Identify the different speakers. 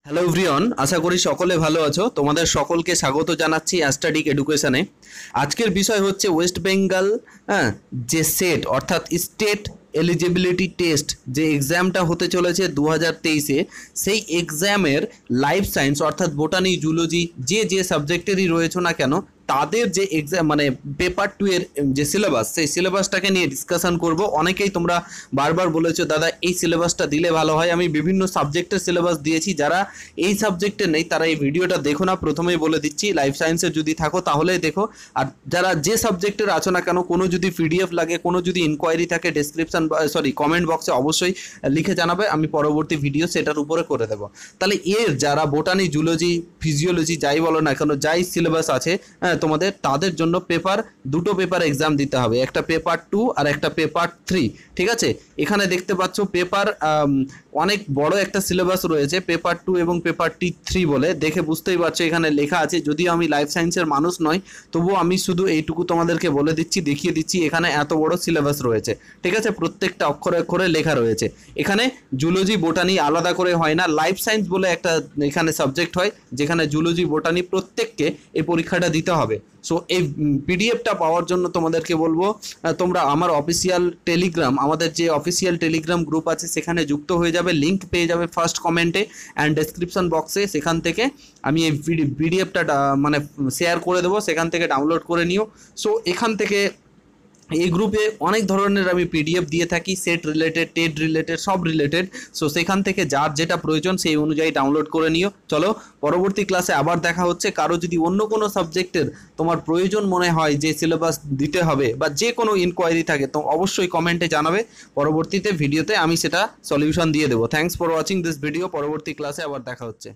Speaker 1: Hello everyone, আশা করি সকলে ভালো আছো। তোমাদের সকলকে স্বাগত জানাচ্ছি অ্যাস্টাডিক এডুকেশনে। আজকের বিষয় হচ্ছে ওয়েস্ট বেঙ্গল, হ্যাঁ, যে সেট অর্থাৎ স্টেট এলিজিবিলিটি টেস্ট যে এক্সামটা হতে চলেছে 2023-এ, সেই এক্সামের লাইফ সায়েন্স অর্থাৎ বোটানি, জুলজি যে যে সাবজেক্টেরই রয়েছে না কেন তাদের যে এক্সাম মানে পেপার 2 এর যে সিলেবাস, সেই সিলেবাসটাকে নিয়ে ডিসকাশন করব। অনেকেই তোমরা বারবার বলেছো দাদা এই সিলেবাসটা দিলে ভালো হয়। আমি বিভিন্ন সাবজেক্টের সিলেবাস দিয়েছি, যারা এই সাবজেক্টে নেই তারা এই ভিডিওটা দেখো না, প্রথমেই বলে দিচ্ছি। লাইফ সায়েন্সে যদি থাকো তাহলেই দেখো, আর যারা যে সাবজেক্টের আছো না কেন কোনো যদি পিডিএফ লাগে, কোনো যদি ইনকোয়ারি থাকে ডেসক্রিপশন কমেন্ট বক্সে অবশ্যই লিখে জানাবে, আমি পরবর্তী ভিডিও সেটার উপরে করে দেবো। তাহলে এর যারা বোটানি, জুলজি, ফিজিওলজি যাই বলো না কেন, যাই সিলেবাস আছে তোমাদের, তাদের জন্য দুটো পেপার এক্সাম দিতে হবে, একটা পেপার 2 আর একটা পেপার 3। ঠিক আছে, এখানে দেখতে পাচ্ছ পেপার অনেক বড় একটা সিলেবাস রয়েছে, পেপার 2 এবং পেপার 3 বলে, দেখে বুঝতেই পারছো এখানে লেখা আছে। যদিও আমি লাইফ সায়েন্সের মানুষ নয়, তবুও আমি শুধু এইটুকু তোমাদেরকে বলে দিচ্ছি, দেখিয়ে দিচ্ছি এখানে এত বড় সিলেবাস রয়েছে। ঠিক আছে, প্রত্যেকটা অক্ষরে অক্ষরে লেখা রয়েছে। এখানে জুলজি, বোটানি আলাদা করে হয় না, লাইফ সায়েন্স বলে একটা এখানে সাবজেক্ট হয়, যেখানে জুলজি, বোটানি প্রত্যেককে এই পরীক্ষাটা দিতে হবে। সো এই পিডিএফটা পাওয়ার জন্য তোমাদেরকে বলবো তোমরা আমার অফিসিয়াল টেলিগ্রাম, আমাদের যে অফিসিয়াল টেলিগ্রাম গ্রুপ আছে সেখানে যুক্ত হয়ে যাবে, লিঙ্ক পেয়ে যাবে ফার্স্ট কমেন্টে অ্যান্ড ডেসক্রিপশন বক্সে। সেখান থেকে আমি এই পিডিএফটা মানে শেয়ার করে দেবো, সেখান থেকে ডাউনলোড করে নিও। সো এখান থেকে এই গ্রুপে অনেক ধরনের আমি পিডিএফ দিয়ে থাকি, সেট রিলেটেড, টেট রিলেটেড, সব রিলেটেড। সো সেখান থেকে যার যেটা প্রয়োজন সেই অনুযায়ী ডাউনলোড করে নিও। চলো পরবর্তী ক্লাসে আবার দেখা হচ্ছে। কারো যদি অন্য কোনো সাবজেক্টের তোমার প্রয়োজন মনে হয় যে সিলেবাস দিতে হবে বা যে কোনো ইনকোয়ারি থাকে, তো অবশ্যই কমেন্টে জানাবে, পরবর্তীতে ভিডিওতে আমি সেটা সলিউশন দিয়ে দেবো। Thanks for watching this video. পরবর্তী ক্লাসে আবার দেখা হচ্ছে।